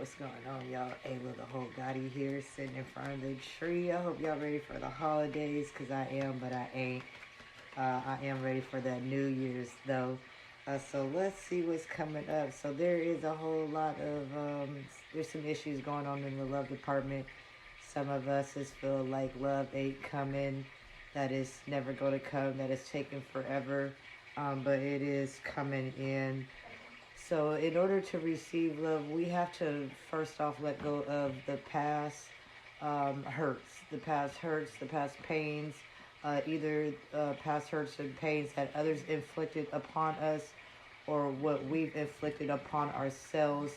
What's going on, y'all? Ayla the whole Gotti here, sitting in front of the tree. I hope y'all ready for the holidays, because I am, but I ain't. I am ready for that New Year's, though. So let's see what's coming up. So there is a whole lot of, there's some issues going on in the love department. Some of us just feel like love ain't coming, that is never going to come, that is taking forever, but it is coming in. So, in order to receive love, we have to first off let go of the past hurts, the past pains, either past hurts and pains that others inflicted upon us, or what we've inflicted upon ourselves,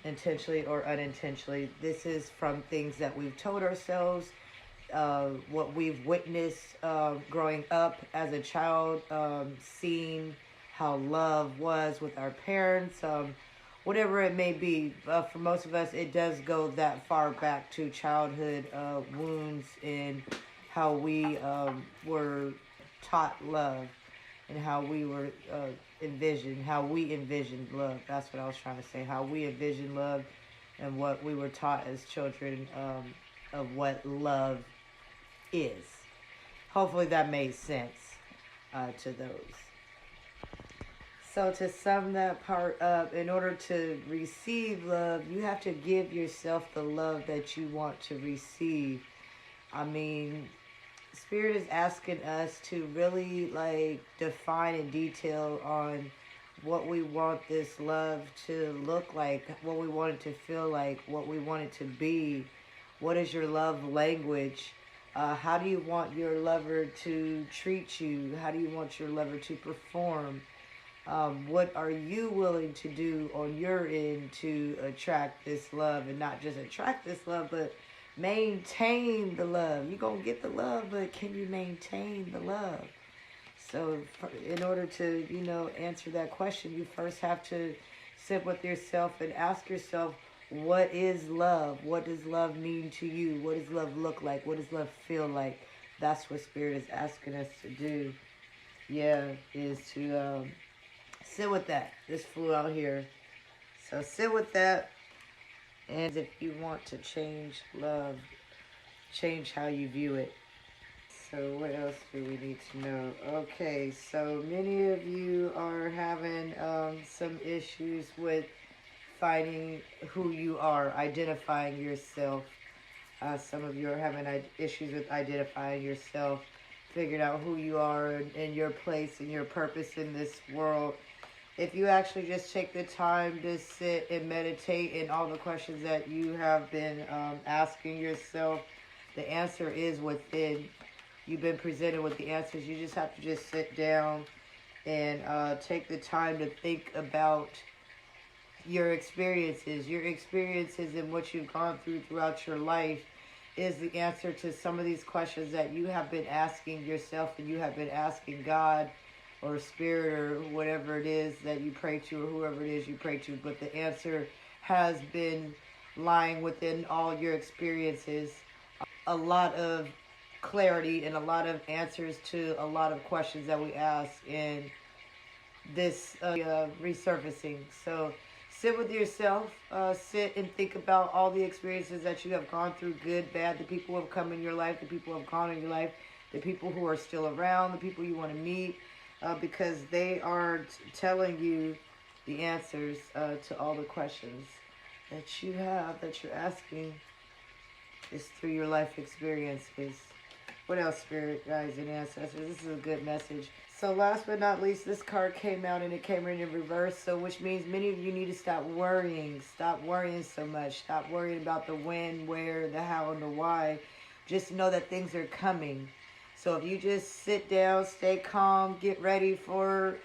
intentionally or unintentionally. This is from things that we've told ourselves, what we've witnessed growing up as a child, seeing how love was with our parents, whatever it may be. For most of us, it does go that far back to childhood wounds and how we were taught love and how we were how we envisioned love. That's what I was trying to say. How we envisioned love and what we were taught as children of what love is. Hopefully that made sense to those. So to sum that part up, in order to receive love, you have to give yourself the love that you want to receive. I mean, Spirit is asking us to really define in detail on what we want this love to look like, what we want it to feel like, what we want it to be. What is your love language? How do you want your lover to treat you? How do you want your lover to perform? What are you willing to do on your end to attract this love, and not just attract this love, but maintain the love? You're going to get the love, but can you maintain the love? So in order to, answer that question, you first have to sit with yourself and ask yourself, what is love? What does love mean to you? What does love look like? What does love feel like? That's what Spirit is asking us to do. Is to sit with that. This flew out here. So sit with that. And if you want to change love, change how you view it. So what else do we need to know? Okay, so many of you are having some issues with finding who you are, identifying yourself. Some of you are having issues with identifying yourself, figuring out who you are and your place and your purpose in this world. If you actually just take the time to sit and meditate in all the questions that you have been asking yourself, the answer is within. You've been presented with the answers. You just have to just sit down and take the time to think about your experiences and what you've gone through throughout your life is the answer to some of these questions that you have been asking yourself, and you have been asking God or Spirit or whatever it is that you pray to, or whoever it is you pray to. But the answer has been lying within all your experiences. A lot of clarity and a lot of answers to a lot of questions that we ask in this resurfacing. So sit with yourself, sit and think about all the experiences that you have gone through, good, bad, the people who have come in your life, the people who have gone in your life, the people who are still around, the people you want to meet, because they are telling you the answers to all the questions that you have, that you're asking, is through your life experiences. What else, Spirit, guides, and ancestors? This is a good message. So last but not least, this card came out and it came in reverse. So which means many of you need to stop worrying. Stop worrying so much. Stop worrying about the when, where, the how, and the why. Just know that things are coming. So if you just sit down, stay calm, get ready for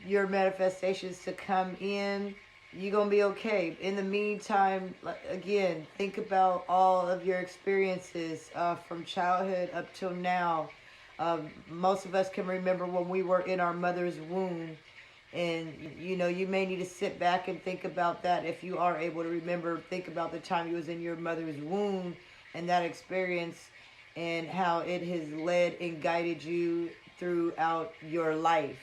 your manifestations to come in, you're going to be okay. In the meantime, again, think about all of your experiences from childhood up till now. Most of us can remember when we were in our mother's womb. And, you may need to sit back and think about that. If you are able to remember, think about the time you was in your mother's womb and that experience and how it has led and guided you throughout your life.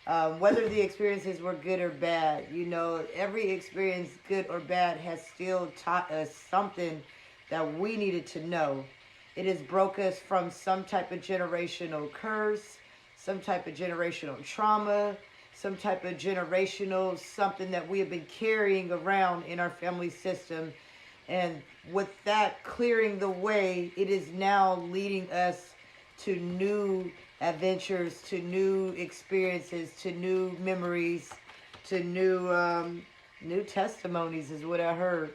Whether the experiences were good or bad, you know, every experience, good or bad, has still taught us something that we needed to know. It has broke us from some type of generational curse, some type of generational trauma, some type of generational something that we have been carrying around in our family system. And with that clearing the way, it is now leading us to new adventures, to new experiences, to new memories, to new testimonies is what I heard.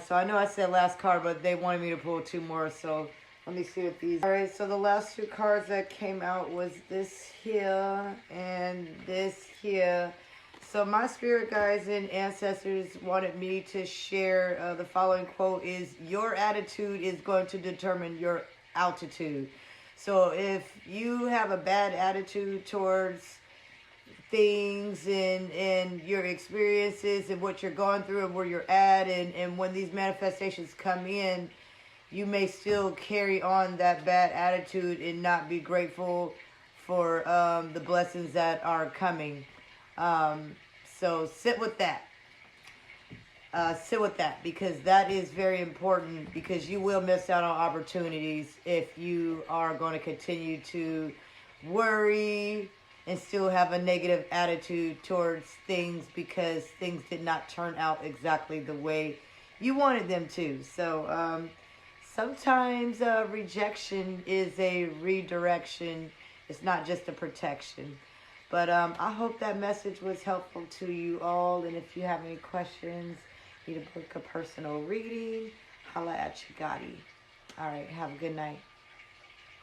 So I know I said last card, but they wanted me to pull two more. So let me see what these. All right. So the last two cards that came out was this here and this here. So my spirit guides and ancestors wanted me to share the following quote: "Is your attitude is going to determine your altitude." So if you have a bad attitude towards things and your experiences and what you're going through and where you're at, and when these manifestations come in, you may still carry on that bad attitude and not be grateful for the blessings that are coming. So sit with that. Sit with that, because that is very important, because you will miss out on opportunities if you are going to continue to worry and still have a negative attitude towards things because things did not turn out exactly the way you wanted them to. So sometimes rejection is a redirection. It's not just a protection. But I hope that message was helpful to you all. And if you have any questions, need to book a personal reading, holla at you, Gotti. All right, have a good night.